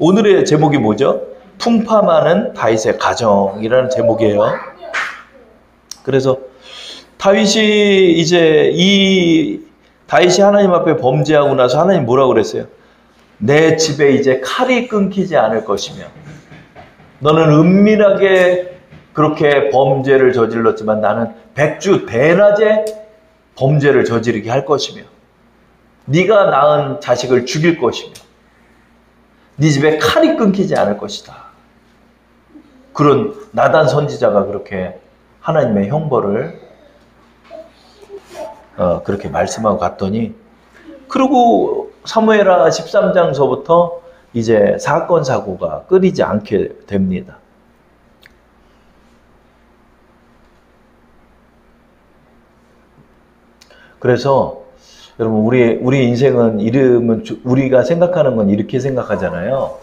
오늘의 제목이 뭐죠? 풍파 많은 다윗의 가정이라는 제목이에요. 그래서 다윗이 이제 다윗이 하나님 앞에 범죄하고 나서 하나님 뭐라고 그랬어요? 내 집에 이제 칼이 끊기지 않을 것이며 너는 은밀하게 그렇게 범죄를 저질렀지만 나는 백주 대낮에 범죄를 저지르게 할 것이며 네가 낳은 자식을 죽일 것이며 네 집에 칼이 끊기지 않을 것이다. 그런 나단 선지자가 그렇게 하나님의 형벌을 그렇게 말씀하고 갔더니 그리고 사무엘하 13장서부터 이제 사건 사고가 끊이지 않게 됩니다. 그래서 여러분 우리 인생은 우리가 생각하는 건 이렇게 생각하잖아요.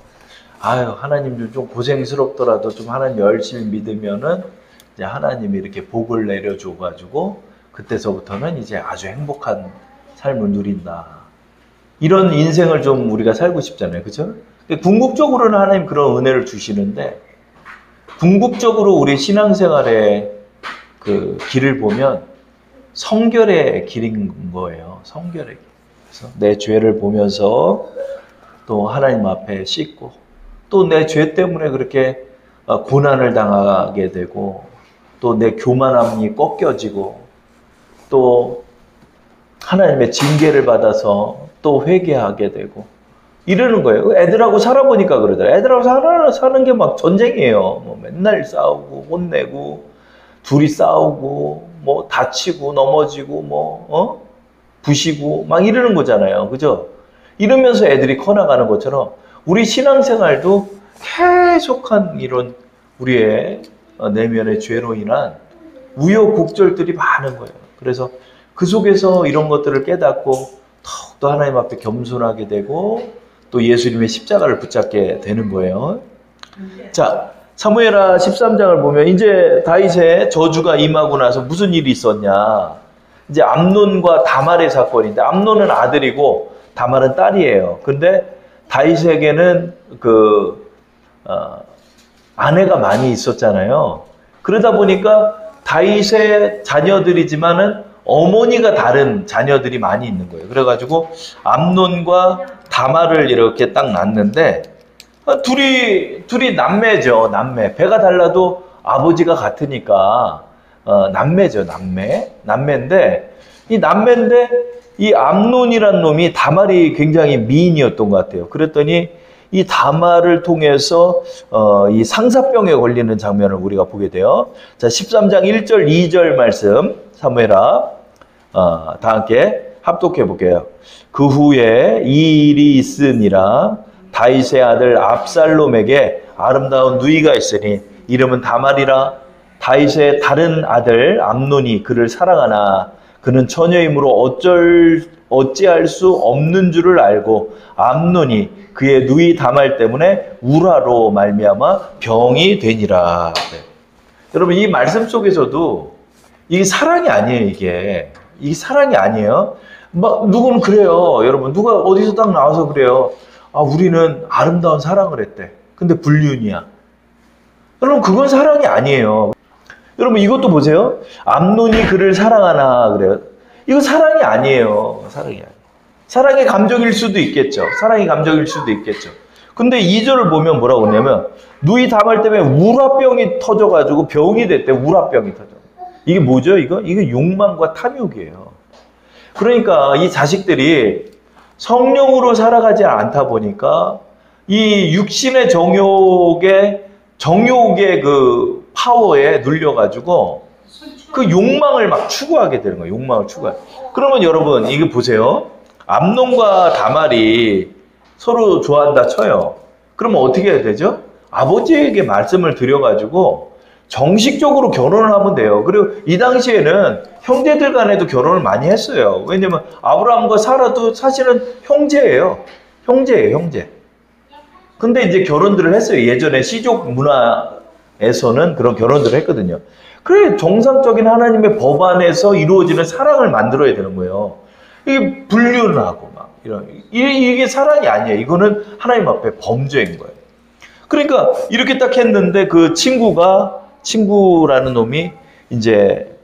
아유 하나님 좀 고생스럽더라도 좀 하나님 열심히 믿으면은 이제 하나님이 이렇게 복을 내려줘 가지고 그때서부터는 이제 아주 행복한 삶을 누린다. 이런 인생을 좀 우리가 살고 싶잖아요. 그죠? 궁극적으로는 하나님 그런 은혜를 주시는데 궁극적으로 우리 신앙생활의 그 길을 보면 성결의 길인 거예요. 성결의 길. 그래서 내 죄를 보면서 또 하나님 앞에 씻고 또 내 죄 때문에 그렇게 고난을 당하게 되고 또 내 교만함이 꺾여지고 또 하나님의 징계를 받아서 또 회개하게 되고 이러는 거예요. 애들하고 살아보니까 그러더라. 애들하고 사는 게 막 전쟁이에요. 뭐 맨날 싸우고 혼내고 둘이 싸우고 뭐 다치고 넘어지고 부시고 막 이러는 거잖아요. 그죠? 이러면서 애들이 커나가는 것처럼 우리 신앙생활도 계속한 이런 우리의 내면의 죄로 인한 우여곡절들이 많은 거예요. 그래서 그 속에서 이런 것들을 깨닫고 더욱더 하나님 앞에 겸손하게 되고 또 예수님의 십자가를 붙잡게 되는 거예요. 자, 사무엘하 13장을 보면 이제 다윗의 저주가 임하고 나서 무슨 일이 있었냐. 이제 암논과 다말의 사건인데 암논은 아들이고 다말은 딸이에요. 근데 다윗에게는 아내가 많이 있었잖아요. 그러다 보니까 다윗의 자녀들이지만은 어머니가 다른 자녀들이 많이 있는 거예요. 그래가지고 암논과 다말을 이렇게 딱 낳는데 둘이 남매죠. 남매. 배가 달라도 아버지가 같으니까 남매죠. 남매인데 이 암논이란 놈이 다말이 굉장히 미인이었던 것 같아요. 그랬더니 이 다말을 통해서 이 상사병에 걸리는 장면을 우리가 보게 돼요. 자, 13장 1절 2절 말씀 사무엘하 다 함께 합독해 볼게요. 그 후에 이 일이 있으니라 다윗의 아들 압살롬에게 아름다운 누이가 있으니 이름은 다말이라. 다윗의 다른 아들 암논이 그를 사랑하나 그는 처녀이므로 어찌할 수 없는 줄을 알고 암논이 그의 누이 다말 때문에 우라로 말미암아 병이 되니라. 네. 여러분 이 말씀 속에서도 이게 사랑이 아니에요. 이게 사랑이 아니에요. 막 누구는 그래요. 여러분 누가 어디서 딱 나와서 그래요. 아 우리는 아름다운 사랑을 했대. 근데 불륜이야. 여러분 그건 사랑이 아니에요. 여러분 이것도 보세요. 암논이 그를 사랑하나 그래요. 이거 사랑이 아니에요. 사랑이 아니에요. 사랑의 감정일 수도 있겠죠. 근데 2절을 보면 뭐라고 그러냐면 누이 다말 때문에 우라병이 터져가지고 병이 됐대. 우라병이 터져. 이게 뭐죠? 이게 욕망과 탐욕이에요. 그러니까 이 자식들이 성령으로 살아가지 않다 보니까 이 육신의 정욕의 그 파워에 눌려가지고 그 욕망을 막 추구하게 되는 거예요. 그러면 여러분 이거 보세요. 암논과 다말이 서로 좋아한다 쳐요. 그러면 어떻게 해야 되죠? 아버지에게 말씀을 드려가지고 정식적으로 결혼을 하면 돼요. 그리고 이 당시에는 형제들 간에도 결혼을 많이 했어요. 왜냐면 아브라함과 사라도 사실은 형제예요. 형제. 근데 이제 결혼들을 했어요. 예전에 시족 문화에서는 그런 결혼들을 했거든요. 그래 정상적인 하나님의 법 안에서 이루어지는 사랑을 만들어야 되는 거예요. 이게 불륜하고 막 이게 사랑이 아니에요. 이거는 하나님 앞에 범죄인 거예요. 그러니까 이렇게 딱 했는데 그 친구라는 놈이 이제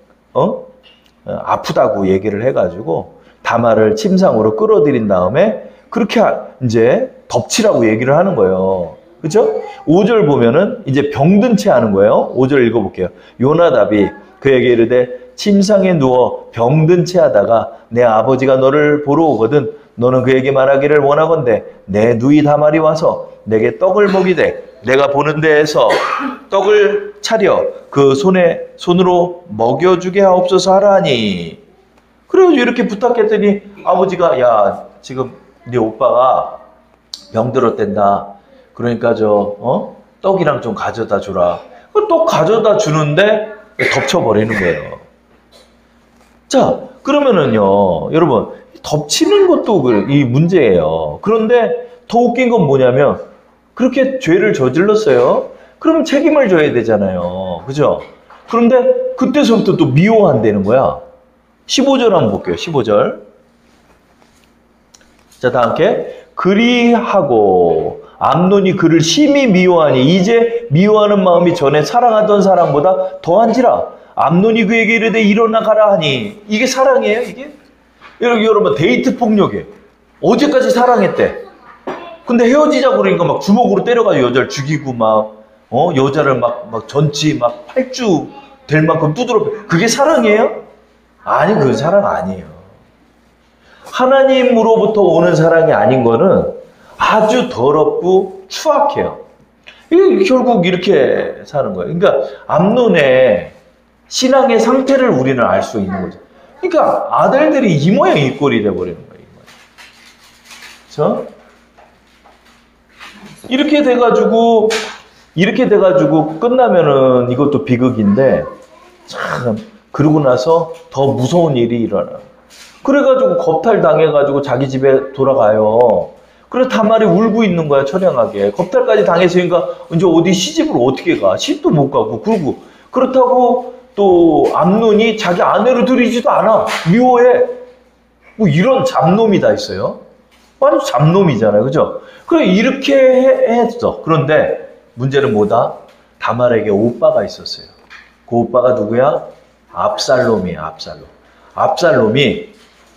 아프다고 얘기를 해가지고 다말을 침상으로 끌어들인 다음에 그렇게 이제 덮치라고 얘기를 하는 거예요. 그죠? 5절 보면은 이제 병든 채 하는 거예요. 5절 읽어볼게요. 요나답이 그에게 이르되 침상에 누워 병든 채 하다가 내 아버지가 너를 보러 오거든 너는 그에게 말하기를 원하건대 내 누이 다말이 와서 내게 떡을 먹이되 내가 보는 데에서 떡을 차려 그 손으로 먹여주게 하옵소서 하라니. 그래가지고 이렇게 부탁했더니 아버지가 야 지금 네 오빠가 병들었댄다. 그러니까 떡이랑 좀 가져다 주라. 떡 가져다 주는데 덮쳐버리는 거예요. 자, 그러면은요, 여러분, 덮치는 것도 이 문제예요. 그런데 더 웃긴 건 뭐냐면, 그렇게 죄를 저질렀어요. 그러면 책임을 져야 되잖아요. 그죠? 그런데 그때서부터 또 미워한다는 거야. 15절 한번 볼게요. 15절. 자, 다 함께. 그리하고 암논이 그를 심히 미워하니 이제 미워하는 마음이 전에 사랑하던 사랑보다 더한지라. 암논이 그에게 이르되 일어나 가라 하니. 이게 사랑이에요, 이게? 여러분, 데이트 폭력이에요. 어제까지 사랑했대. 근데 헤어지자고 그러니까 막 주먹으로 때려가지고 여자를 죽이고 여자를 막 전치 막 8주 될 만큼 두드러. 그게 사랑이에요? 아니, 그건 사랑 아니에요. 하나님으로부터 오는 사랑이 아닌 거는 아주 더럽고 추악해요. 이게 결국 이렇게 사는 거예요. 그러니까 암논의 신앙의 상태를 우리는 알 수 있는 거죠. 그러니까 아들들이 이 모양 이 꼴이 돼버리는 거예요. 그렇죠? 이렇게 돼가지고 끝나면은 이것도 비극인데 참 그러고 나서 더 무서운 일이 일어나. 그래가지고 겁탈 당해가지고 자기 집에 돌아가요. 그래서 다말이 울고 있는 거야, 처량하게. 겁탈까지 당했으니까 이제 어디 시집을 어떻게 가? 시집도 못 가고. 그렇다고 또 암논이 자기 아내로 들이지도 않아. 미워해. 뭐 이런 잡놈이 다 있어요. 완전 잡놈이잖아요. 그죠? 그래, 이렇게 했어. 그런데 문제는 뭐다? 다말에게 오빠가 있었어요. 그 오빠가 누구야? 압살롬이에요, 압살롬. 압살롬이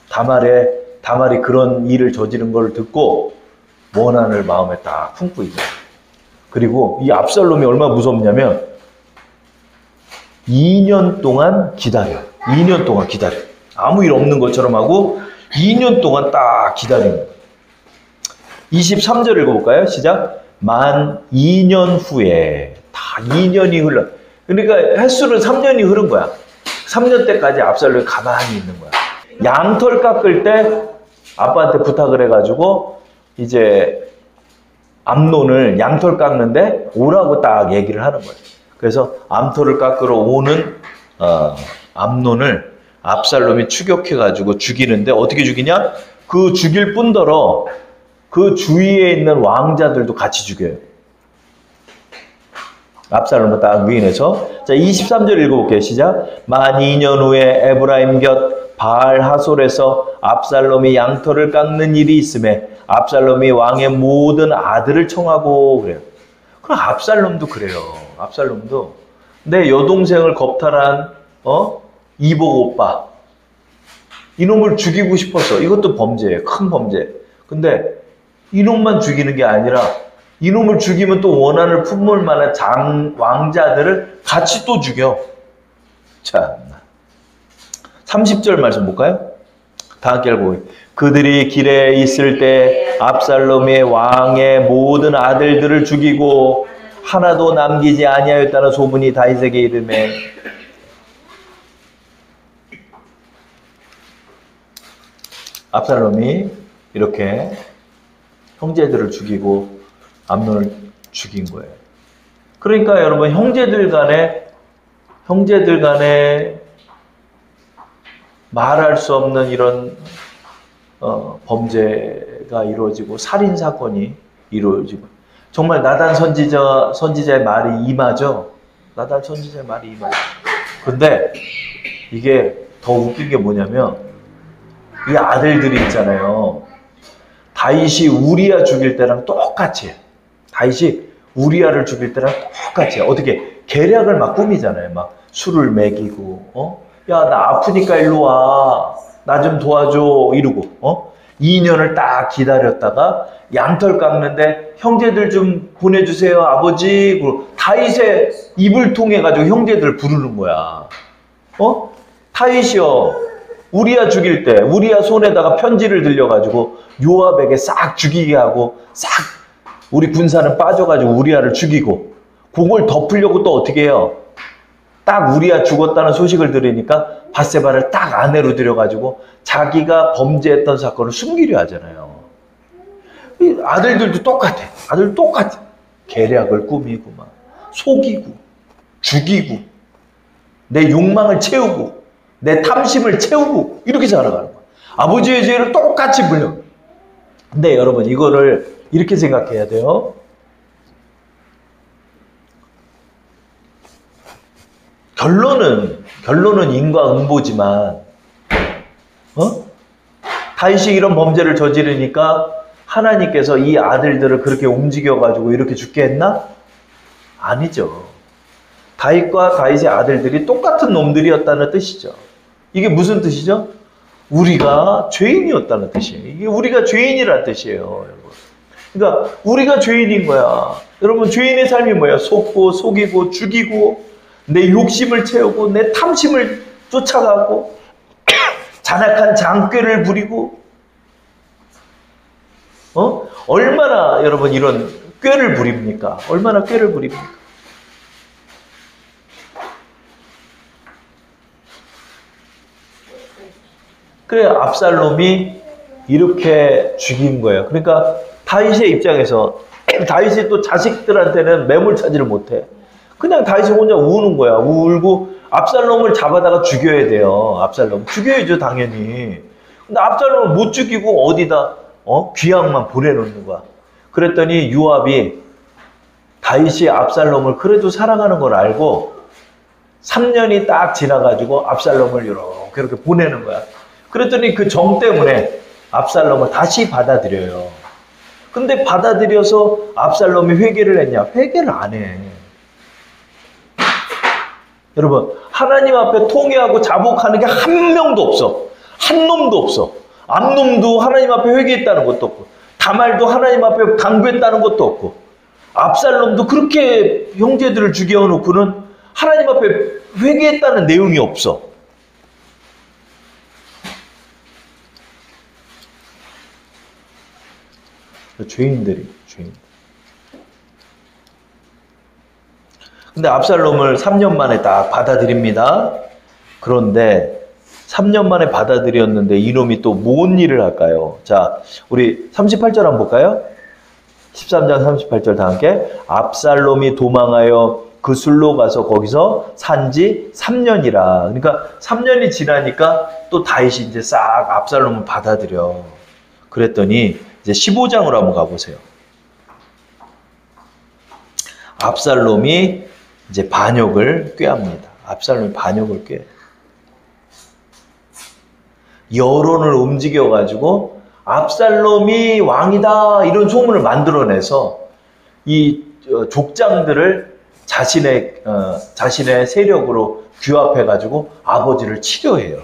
다말이 그런 일을 저지른 걸 듣고 원한을 마음에 딱 품고 있어요. 그리고 이 압살롬이 얼마나 무섭냐면 2년 동안 기다려. 2년 동안 기다려. 아무 일 없는 것처럼 하고 2년 동안 딱 기다리는 거예요. 23절 읽어볼까요? 시작. 만 2년 후에 다 2년이 흘러. 그러니까 횟수는 3년이 흐른 거야. 3년 때까지 압살롬이 가만히 있는 거야. 양털 깎을 때 아빠한테 부탁을 해가지고 이제 암논을 양털 깎는데 오라고 딱 얘기를 하는 거예요. 그래서 암털을 깎으러 오는 암논을 압살롬이 추격해가지고 죽이는데 어떻게 죽이냐? 그 죽일 뿐더러 그 주위에 있는 왕자들도 같이 죽여요. 압살롬을 딱 위인해서. 자, 23절 읽어볼게요. 시작. 만 2년 후에 에브라임 곁 바알 하솔에서 압살롬이 양털을 깎는 일이 있음에 압살롬이 왕의 모든 아들을 청하고 그래요. 그럼 압살롬도 그래요. 압살롬도 내 여동생을 겁탈한 이복 오빠 이놈을 죽이고 싶었어. 이것도 범죄예요. 큰 범죄. 근데 이놈만 죽이는 게 아니라 이놈을 죽이면 또 원한을 품을 만한 왕자들을 같이 또 죽여. 자, 30절 말씀 볼까요? 다 함께 읽고. 그들이 길에 있을 때 압살롬이 왕의 모든 아들들을 죽이고 하나도 남기지 아니하였다는 소문이 다윗에게 이르매 압살롬이 이렇게 형제들을 죽이고 암논을 죽인 거예요. 그러니까 여러분 형제들 간에 말할 수 없는 이런 범죄가 이루어지고 살인 사건이 이루어지고 정말 나단 선지자의 말이 임하죠. 나단 선지자의 말이 임하죠. 근데 이게 더 웃긴 게 뭐냐면 이 아들들이 있잖아요. 다윗이 우리야 죽일 때랑 똑같이 해요. 다윗이 우리야를 죽일 때랑 똑같이 해요. 어떻게 계략을 막 꾸미잖아요. 막 술을 먹이고 야, 나 아프니까 일로 와. 나 좀 도와줘. 이러고 2년을 딱 기다렸다가 양털 깎는데 형제들 좀 보내주세요 아버지. 다윗의 입을 통해 가지고 형제들을 부르는 거야. 다윗이요 우리야 죽일 때 우리야 손에다가 편지를 들려가지고 요압에게 싹 죽이게 하고 싹 우리 군사는 빠져가지고 우리야를 죽이고 그걸 덮으려고 또 어떻게 해요? 딱 우리야 죽었다는 소식을 들으니까 밧세바를 딱 아내로 들여가지고 자기가 범죄했던 사건을 숨기려 하잖아요. 이 아들들도 똑같아. 아들 똑같아. 계략을 꾸미고 막 속이고 죽이고 내 욕망을 채우고 내 탐심을 채우고 이렇게 살아가는 거야. 아버지의 죄를 똑같이 물려. 근데 여러분 이거를 이렇게 생각해야 돼요. 결론은 인과응보지만 다윗이 이런 범죄를 저지르니까 하나님께서 이 아들들을 그렇게 움직여가지고 이렇게 죽게 했나? 아니죠. 다윗과 다윗의 아들들이 똑같은 놈들이었다는 뜻이죠. 이게 무슨 뜻이죠? 우리가 죄인이었다는 뜻이에요. 이게 우리가 죄인이라는 뜻이에요. 여러분. 그러니까 우리가 죄인인 거야. 여러분 죄인의 삶이 뭐야? 속고 속이고 죽이고 내 욕심을 채우고 내 탐심을 쫓아가고 잔악한 장꾀를 부리고 얼마나 여러분 이런 꾀를 부립니까? 얼마나 꾀를 부립니까? 그래 압살롬이 이렇게 죽인 거예요. 그러니까 다윗의 입장에서 다윗이 또 자식들한테는 매몰차지를 못해. 그냥 다윗이 혼자 우는 거야. 울고 압살롬을 잡아다가 죽여야 돼요. 압살롬 죽여야죠 당연히. 근데 압살롬을 못 죽이고 어디다 귀양만 보내놓는 거야. 그랬더니 요압이 다윗이 압살롬을 그래도 사랑하는 걸 알고 3년이 딱 지나가지고 압살롬을 이렇게 보내는 거야. 그랬더니 그 정 때문에 압살롬을 다시 받아들여요. 근데 받아들여서 압살롬이 회개를 했냐? 회개를 안 해. 여러분 하나님 앞에 통회하고 자복하는 게 한 명도 없어. 한 놈도 없어. 암놈도 하나님 앞에 회개했다는 것도 없고 다말도 하나님 앞에 강구했다는 것도 없고 압살롬도 그렇게 형제들을 죽여놓고는 하나님 앞에 회개했다는 내용이 없어. 죄인들이 죄인. 근데 압살롬을 3년 만에 딱 받아들입니다. 그런데 3년 만에 받아들였는데 이놈이 또 뭔 일을 할까요? 자, 우리 38절 한번 볼까요? 13장 38절 다 함께. 압살롬이 도망하여 그 술로 가서 거기서 산지 3년이라. 그러니까 3년이 지나니까 또 다윗이 이제 싹 압살롬을 받아들여. 그랬더니 이제 15장으로 한번 가보세요. 압살롬이 이제 반역을 꾀합니다. 압살롬이 반역을 꾀. 여론을 움직여가지고 압살롬이 왕이다 이런 소문을 만들어내서 이 족장들을 자신의 세력으로 규합해가지고 아버지를 치료해요.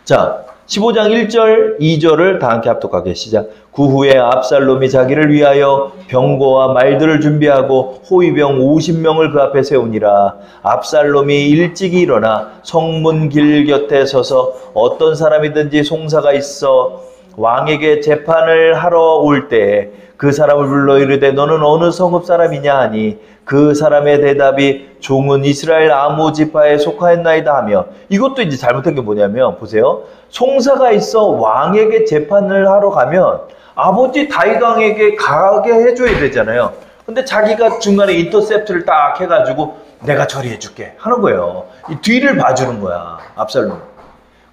자, 15장 1절, 2절을 다 함께 합독하게 시작. 그 후에 압살롬이 자기를 위하여 병거와 말들을 준비하고 호위병 50명을 그 앞에 세우니라. 압살롬이 일찍이 일어나 성문 길 곁에 서서 어떤 사람이든지 송사가 있어 왕에게 재판을 하러 올 때에 그 사람을 불러 이르되 너는 어느 성읍 사람이냐 하니 그 사람의 대답이 종은 이스라엘 아무 지파에 속하였나이다 하며. 이것도 이제 잘못한 게 뭐냐면 보세요. 송사가 있어 왕에게 재판을 하러 가면 아버지 다윗 왕에게 가게 해줘야 되잖아요. 근데 자기가 중간에 인터셉트를 딱 해가지고 내가 처리해줄게 하는 거예요. 이 뒤를 봐주는 거야 압살롬.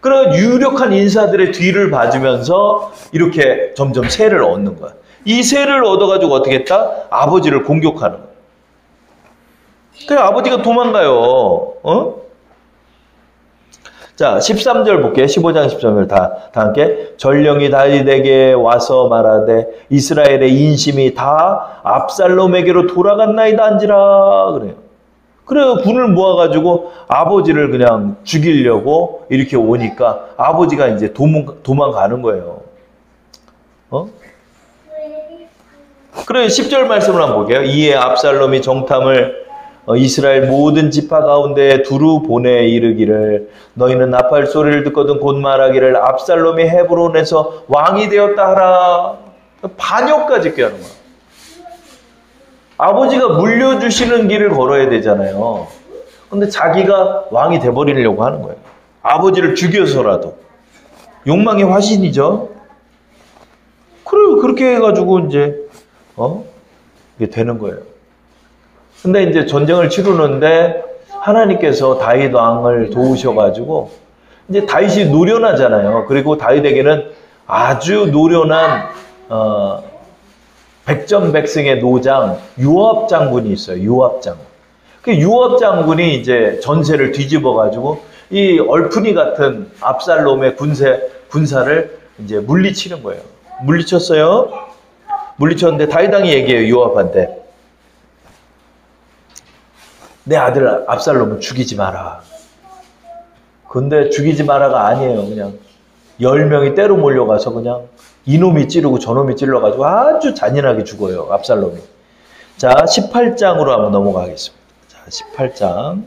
그래서 유력한 인사들의 뒤를 봐주면서 이렇게 점점 세를 얻는 거야. 이 세를 얻어가지고 어떻게 했다? 아버지를 공격하는 거야. 그래 아버지가 도망가요. 자, 13절 볼게요. 15장 13절 다 함께. 전령이 다윗에게 와서 말하되 이스라엘의 인심이 다 압살롬에게로 돌아갔나이다 한지라 그래요. 그래요. 군을 모아가지고 아버지를 그냥 죽이려고 이렇게 오니까 아버지가 이제 도망가는 거예요. 그래 10절 말씀을 한번 볼게요. 이에 압살롬이 정탐을 이스라엘 모든 지파 가운데 두루 보내 이르기를 너희는 나팔 소리를 듣거든 곧 말하기를 압살롬이 헤브론에서 왕이 되었다 하라. 반역까지 꾀하는 거야. 아버지가 물려주시는 길을 걸어야 되잖아요. 근데 자기가 왕이 돼버리려고 하는 거예요. 아버지를 죽여서라도. 욕망의 화신이죠. 그래요. 그렇게 해가지고 이제 이게 되는 거예요. 근데 이제 전쟁을 치르는데 하나님께서 다윗 왕을 도우셔가지고 이제 다윗이 노련하잖아요. 그리고 다윗에게는 아주 노련한 백전백승의 노장 요압 장군이 있어요. 요압 장군. 그 요압 장군이 이제 전세를 뒤집어가지고 이 얼큰이 같은 압살롬의 군사를 이제 물리치는 거예요. 물리쳤어요. 물리쳤는데 다윗 왕이 얘기해요. 요압한테. 내 아들 압살롬을 죽이지 마라. 근데 죽이지 마라가 아니에요. 그냥 10명이 때로 몰려가서 그냥 이놈이 찌르고 저놈이 찔러가지고 아주 잔인하게 죽어요. 압살롬이. 자, 18장으로 한번 넘어가겠습니다. 자, 18장.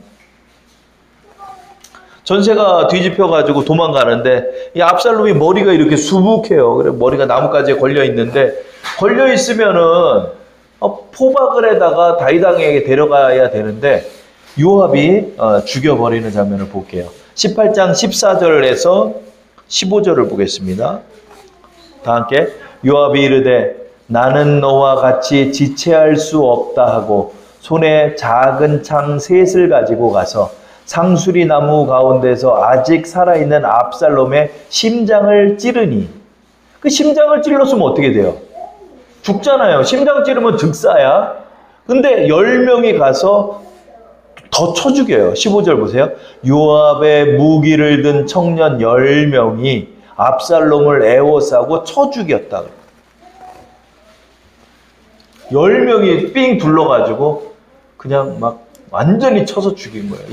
전세가 뒤집혀가지고 도망가는데 이 압살롬이 머리가 이렇게 수북해요. 그래 머리가 나뭇가지에 걸려 있는데 걸려 있으면은 포박을 해다가 다윗 왕에게 데려가야 되는데 요압이 죽여버리는 장면을 볼게요. 18장 14절에서 15절을 보겠습니다. 다 함께. 요압이 이르되 나는 너와 같이 지체할 수 없다 하고 손에 작은 창 셋을 가지고 가서 상수리 나무 가운데서 아직 살아있는 압살롬의 심장을 찌르니 그 심장을 찔렀으면 어떻게 돼요? 죽잖아요. 심장 찌르면 득사야. 근데 10명이 가서 더 쳐 죽여요. 15절 보세요. 요압의 무기를 든 청년 10명이 압살롬을 에워싸고 쳐 죽였다. 10명이 삥 둘러가지고 그냥 막 완전히 쳐서 죽인 거예요.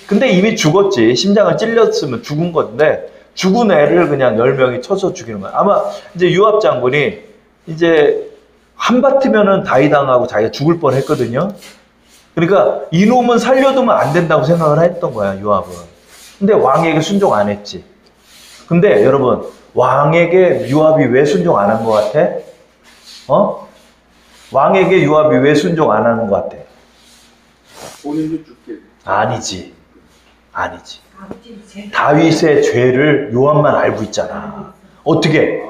근데 이미 죽었지. 심장을 찔렸으면 죽은 건데 죽은 애를 그냥 10명이 쳐서 죽이는 거예요. 아마 이제 요압 장군이 이제 한바트면은 다윗 왕하고 자기가 죽을 뻔 했거든요. 그러니까 이놈은 살려두면 안 된다고 생각을 했던 거야, 요압은. 근데 왕에게 순종 안 했지. 근데 여러분, 왕에게 요압이 왜 순종 안 한 것 같아? 왕에게 요압이 왜 순종 안 하는 것 같아? 본인도 죽게. 아니지. 다윗의 죄를 요압만 알고 있잖아. 어떻게?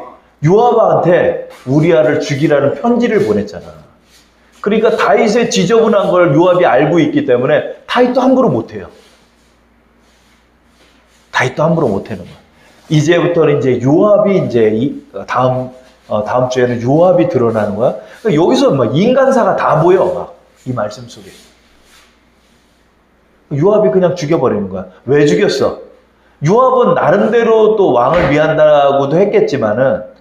요압한테 우리아를 죽이라는 편지를 보냈잖아. 그러니까 다윗의 지저분한 걸 요압이 알고 있기 때문에 다윗도 함부로 못해요. 다윗도 함부로 못하는 거야. 이제부터는 이제 요압이 이제 다음 주에는 요압이 드러나는 거야. 그러니까 여기서 막 인간사가 다 보여. 막 이 말씀 속에. 요압이 그냥 죽여버리는 거야. 왜 죽였어? 요압은 나름대로 또 왕을 위한다고도 했겠지만은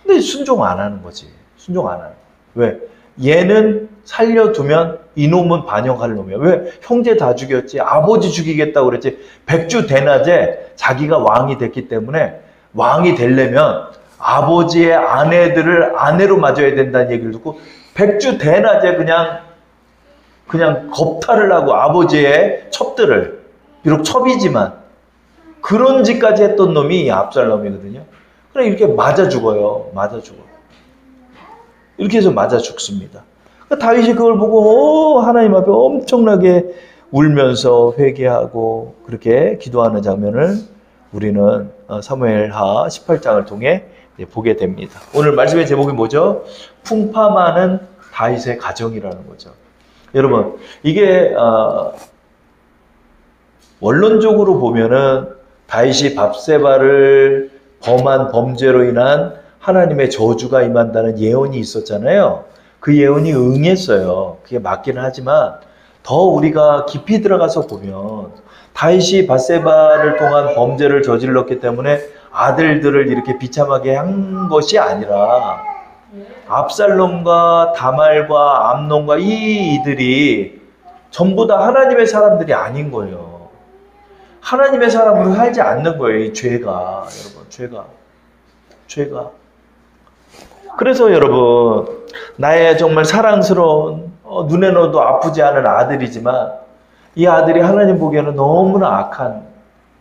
근데 순종 안 하는 거지. 순종 안 하는 거야. 왜? 얘는 살려두면 이놈은 반역할 놈이야. 왜? 형제 다 죽였지. 아버지 죽이겠다고 그랬지. 백주대낮에 자기가 왕이 됐기 때문에 왕이 되려면 아버지의 아내들을 아내로 맞아야 된다는 얘기를 듣고 백주대낮에 그냥 겁탈을 하고 아버지의 첩들을 비록 첩이지만 그런 짓까지 했던 놈이 압살롬이거든요. 그래 이렇게 맞아 죽어요. 맞아 죽어. 이렇게 해서 맞아 죽습니다. 그러니까 다윗이 그걸 보고 하나님 앞에 엄청나게 울면서 회개하고 그렇게 기도하는 장면을 우리는 사무엘하 18장을 통해 보게 됩니다. 오늘 말씀의 제목이 뭐죠? 풍파 많은 다윗의 가정이라는 거죠. 여러분 이게 원론적으로 보면은 다윗이 밧세바를 범한 범죄로 인한 하나님의 저주가 임한다는 예언이 있었잖아요. 그 예언이 응했어요. 그게 맞기는 하지만 더 우리가 깊이 들어가서 보면 다윗이 밧세바를 통한 범죄를 저질렀기 때문에 아들들을 이렇게 비참하게 한 것이 아니라 압살롬과 다말과 암논과 이들이 전부 다 하나님의 사람들이 아닌 거예요. 하나님의 사람으로 살지 않는 거예요. 이 죄가. 여러분, 죄가. 그래서 여러분, 나의 정말 사랑스러운 눈에 넣어도 아프지 않은 아들이지만 이 아들이 하나님 보기에는 너무나 악한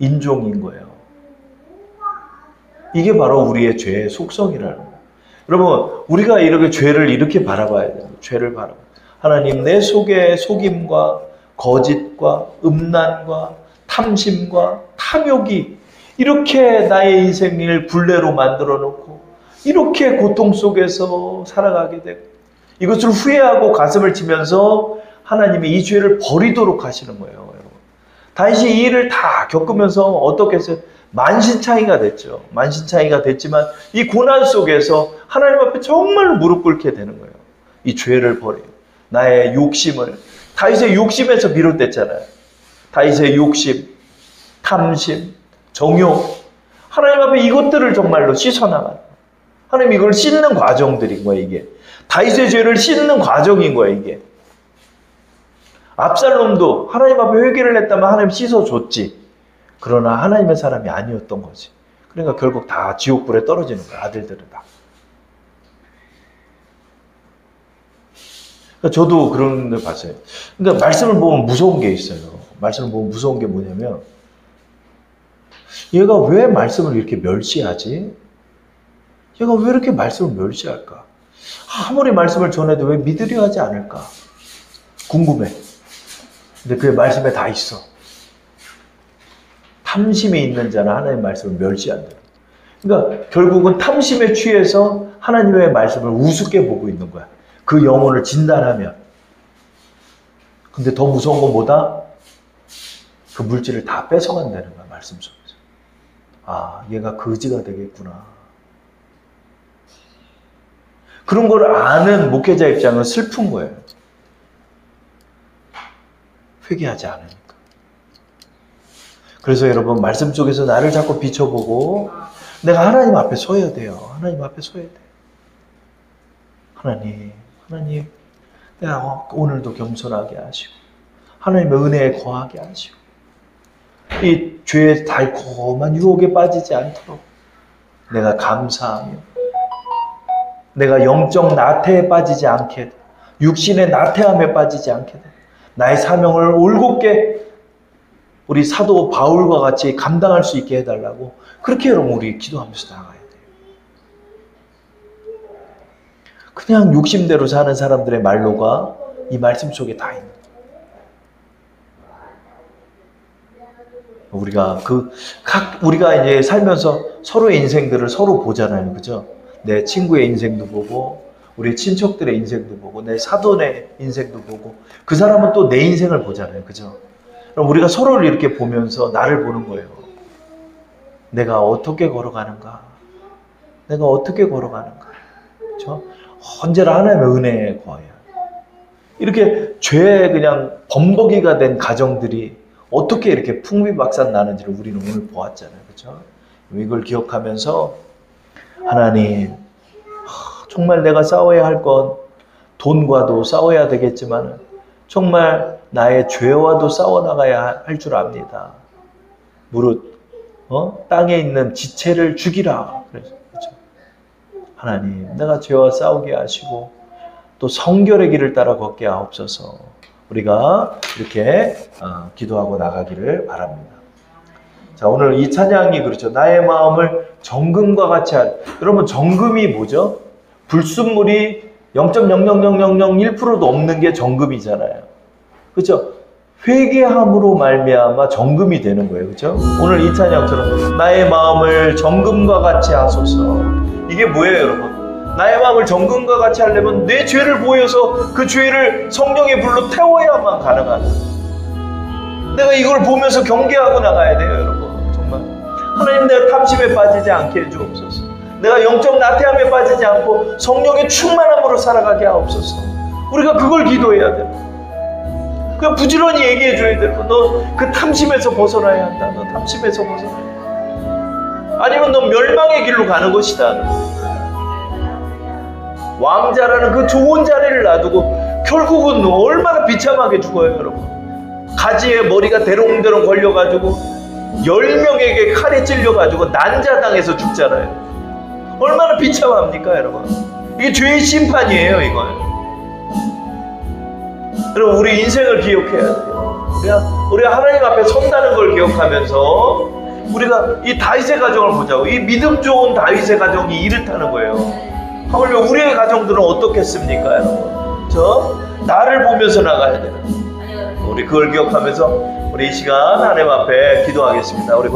인종인 거예요. 이게 바로 우리의 죄의 속성이라는 거예요. 여러분, 우리가 이렇게 죄를 이렇게 바라봐야 돼요. 죄를 바라봐. 하나님, 내 속에 속임과 거짓과 음란과 탐심과 탐욕이 이렇게 나의 인생을 굴레로 만들어 놓고 이렇게 고통 속에서 살아가게 되고 이것을 후회하고 가슴을 치면서 하나님이 이 죄를 버리도록 하시는 거예요. 여러분. 다윗이 이 일을 다 겪으면서 어떻게 했어요? 만신창이가 됐죠. 만신창이가 됐지만 이 고난 속에서 하나님 앞에 정말 무릎 꿇게 되는 거예요. 이 죄를 버려요. 나의 욕심을. 다윗의 욕심에서 비롯됐잖아요. 다윗의 욕심, 탐심, 정욕. 하나님 앞에 이것들을 정말로 씻어나가요. 하나님 이걸 씻는 과정들인 거예요, 이게. 다윗의 죄를 씻는 과정인 거예요, 이게. 압살롬도 하나님 앞에 회개를 했다면 하나님 씻어줬지. 그러나 하나님의 사람이 아니었던 거지. 그러니까 결국 다 지옥불에 떨어지는 거야, 아들들은 다. 그러니까 저도 그런 걸 봤어요. 그러니까 말씀을 보면 무서운 게 있어요. 말씀을 보면 무서운 게 뭐냐면 얘가 왜 말씀을 이렇게 멸시하지? 얘가 왜 이렇게 말씀을 멸시할까? 아무리 말씀을 전해도 왜 믿으려 하지 않을까? 궁금해. 근데 그의 말씀에 다 있어. 탐심이 있는 자는 하나님의 말씀을 멸시한다. 그러니까 결국은 탐심에 취해서 하나님의 말씀을 우습게 보고 있는 거야. 그 영혼을 진단하면. 근데 더 무서운 건 뭐다? 그 물질을 다 뺏어간다는 거야, 말씀 속에서. 아, 얘가 거지가 되겠구나. 그런 걸 아는 목회자 입장은 슬픈 거예요. 회개하지 않으니까. 그래서 여러분, 말씀 속에서 나를 자꾸 비춰보고 내가 하나님 앞에 서야 돼요. 하나님 앞에 서야 돼요. 하나님, 내가 오늘도 겸손하게 하시고 하나님의 은혜에 거하게 하시고 이 죄의 달콤한 유혹에 빠지지 않도록 내가 감사하며 내가 영적 나태에 빠지지 않게 돼. 육신의 나태함에 빠지지 않게 돼. 나의 사명을 올곧게 우리 사도 바울과 같이 감당할 수 있게 해달라고 그렇게 여러분 우리 기도하면서 나가야 돼요. 그냥 욕심대로 사는 사람들의 말로가 이 말씀 속에 다 있는 거예요. 우리가 이제 살면서 서로의 인생들을 서로 보잖아요. 그죠? 내 친구의 인생도 보고, 우리 친척들의 인생도 보고, 내 사돈의 인생도 보고, 그 사람은 또 내 인생을 보잖아요. 그죠? 그럼 우리가 서로를 이렇게 보면서 나를 보는 거예요. 내가 어떻게 걸어가는가? 내가 어떻게 걸어가는가? 그죠? 언제나 하나님의 은혜에 거해야 해요. 이렇게 죄에 그냥 범벅이가 된 가정들이 어떻게 이렇게 풍비박산 나는지를 우리는 오늘 보았잖아요. 그렇죠? 이걸 기억하면서 하나님, 정말 내가 싸워야 할 건 돈과도 싸워야 되겠지만 정말 나의 죄와도 싸워나가야 할 줄 압니다. 무릇 땅에 있는 지체를 죽이라. 그렇죠? 하나님, 내가 죄와 싸우게 하시고 또 성결의 길을 따라 걷게 하옵소서. 우리가 이렇게 기도하고 나가기를 바랍니다. 자, 오늘 이 찬양이 그렇죠. 나의 마음을 정금과 같이 여러분, 정금이 뭐죠? 불순물이 0.00001%도 없는 게 정금이잖아요. 그렇죠? 회개함으로 말미암아 정금이 되는 거예요. 그렇죠? 오늘 이 찬양처럼 나의 마음을 정금과 같이 하소서. 이게 뭐예요, 여러분? 나의 마음을 정금과 같이 하려면 내 죄를 보여서 그 죄를 성령의 불로 태워야만 가능하다. 내가 이걸 보면서 경계하고 나가야 돼요, 여러분. 정말. 하나님, 내가 탐심에 빠지지 않게 해주옵소서. 내가 영적 나태함에 빠지지 않고 성령의 충만함으로 살아가게 하옵소서. 우리가 그걸 기도해야 돼요. 그냥 부지런히 얘기해 줘야 되고, 너 그 탐심에서 벗어나야 한다. 너 탐심에서 벗어나야 한다. 아니면 너 멸망의 길로 가는 것이다. 왕자라는 그 좋은 자리를 놔두고 결국은 얼마나 비참하게 죽어요, 여러분. 가지에 머리가 대롱대롱 걸려가지고 10명에게 칼에 찔려가지고 난자당해서 죽잖아요. 얼마나 비참합니까, 여러분. 이게 죄의 심판이에요, 이거는. 여러분, 우리 인생을 기억해야 돼요. 우리가 하나님 앞에 선다는 걸 기억하면서 우리가 이 다윗의 가정을 보자고. 이 믿음 좋은 다윗의 가정이 이렇다는 거예요. 하물며 우리의 가정들은 어떻겠습니까, 여러분? 나를 보면서 나가야 되는. 우리 그걸 기억하면서 우리 이 시간 하나님 앞에 기도하겠습니다. 우리